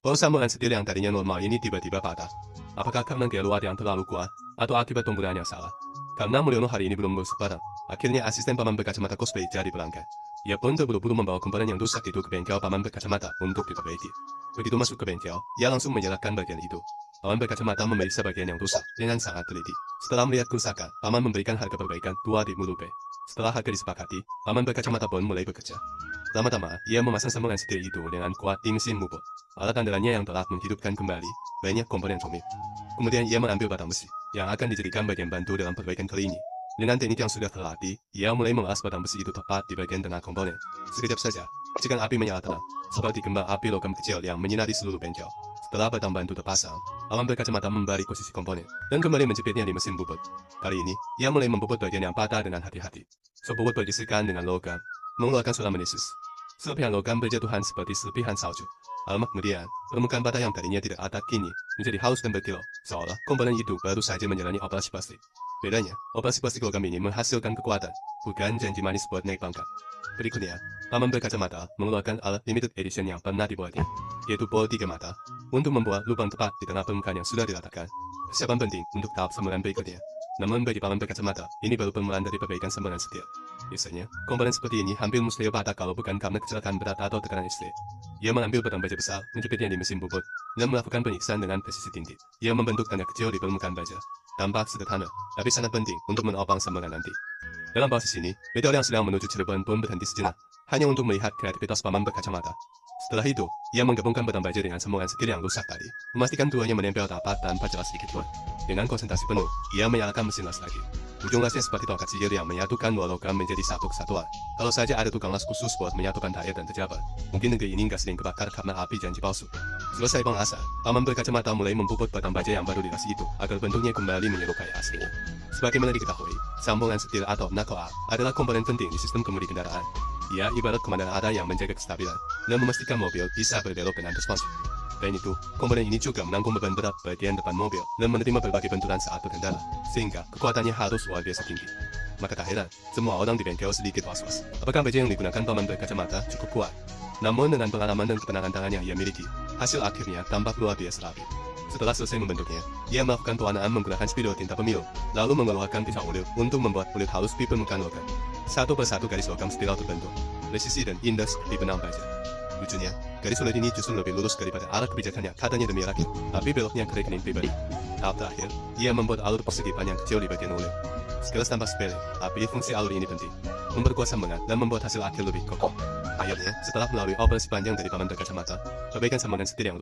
Pohon sambungan setir yang tadinya normal ini tiba-tiba patah. Apakah karena gaya luar yang terlalu kuat, atau akibat penggunaan yang salah? Karena Mulyono hari ini belum ngurus barang, akhirnya asisten paman berkacamata cosplay jadi pelanggan. Ia pun terburu-buru membawa komponen yang rusak itu ke bengkel paman berkacamata untuk diperbaiki. Begitu masuk ke bengkel, ia langsung menyalakan bagian itu. Paman berkacamata memeriksa bagian yang rusak dengan sangat teliti. Setelah melihat kerusakan, paman memberikan harga perbaikan 2.000 rupiah. Setelah harga disepakati, paman berkacamata pun mulai bekerja. Pertama-tama, ia memasang sambungan setir itu dengan kuat di mesin mubot. Alat andalannya yang telah menghidupkan kembali banyak komponen rumit. Kemudian ia mengambil batang besi, yang akan dijadikan bagian bantu dalam perbaikan kali ini. Dengan teknik yang sudah terlatih, ia mulai mengelas batang besi itu tepat di bagian tengah komponen. Sekejap saja, percikan api menyala tenang, seperti kembang api logam kecil yang menyinari seluruh bengkel. Setelah batang bantu terpasang, paman berkacamata membalik posisi komponen, dan kembali menjepitnya di mesin bubut. Kali ini, ia mulai membobot bagian yang patah dengan hati-hati. Sebobot bergesekan dengan logam, mengeluarkan suara menisis. Serpihan logam berjatuhan seperti serpihan salju. Lama kemudian, permukaan bata yang tadinya tidak rata kini menjadi halus dan berkilau, seolah komponen itu baru saja menjalani operasi plastik. Bedanya, operasi plastik logam ini menghasilkan kekuatan, bukan janji manis buat naik pangkat. Berikutnya, paman berkacamata mengeluarkan alat limited edition yang pernah dibuatnya, yaitu bol 3 mata, untuk membuat lubang tepat di tengah permukaan yang sudah diratakan. Persiapan penting untuk tahap sambungan berikutnya. Namun bagi paman berkacamata, ini baru permulaan dari perbaikan sambungan setir. Biasanya, komponen seperti ini hampir mustahil patah kalau bukan karena kecelakaan berat atau tekanan listrik. Ia mengambil batang baja besar, menjepitnya di mesin bubut, dan melakukan penyiksaan dengan presisi tinggi. Ia membentuk tanda kecil di permukaan baja. Tampak sederhana, tapi sangat penting untuk menopang sambungan nanti. Dalam proses ini, meteor yang sedang menuju Cirebon pun berhenti sejenak, hanya untuk melihat kreativitas paman berkacamata. Setelah itu, ia menggabungkan batang baja dengan sambungan setir yang rusak tadi, memastikan keduanya menempel rapat tanpa celah sedikit pun. Dengan konsentrasi penuh, ia menyalakan mesin las lagi. Ujung lasnya seperti tongkat sihir yang menyatukan dua logam menjadi satu kesatuan. Kalau saja ada tukang las khusus buat menyatukan air dan pejabat, mungkin negeri ini nggak sering kebakar karena api janji palsu. Selesai pengasah, paman berkacamata mulai membobot batang baja yang baru dilas itu agar bentuknya kembali menyerupai aslinya. Sebagaimana diketahui, sambungan setir atau knuckle arm adalah komponen penting di sistem kemudi kendaraan. Ia ibarat komandan arah yang menjaga kestabilan dan memastikan mobil bisa berbelok dengan responsif. Selain itu, komponen ini juga menanggung beban berat bagian depan mobil dan menerima berbagai benturan saat berkendara, sehingga kekuatannya harus luar biasa tinggi. Maka tak heran, semua orang di bengkel sedikit was-was. Apakah baja yang digunakan paman berkacamata cukup kuat? Namun dengan pengalaman dan ketenangan tangan yang ia miliki, hasil akhirnya tampak luar biasa rapi. Setelah selesai membentuknya, ia melakukan pewarnaan menggunakan spidol tinta pemilu, lalu mengeluarkan pisau ulil untuk membuat kulit halus di permukaan logam. Satu persatu garis logam spiral terbentuk, presisi dan indah seperti benang baja. Lucunya, garis sulit ini justru lebih lurus daripada arah kebijakan yang katanya demi rakyat, tapi beloknya ke rekening pribadi. Tahap terakhir, ia membuat alur persegi panjang kecil di bagian ulil. Sekilas tampak sepele, tapi fungsi alur ini penting, memperkuat sambungan dan membuat hasil akhir lebih kokoh. Akhirnya, setelah melalui operasi panjang dari paman berkacamata, perbaikan sambungan setir yang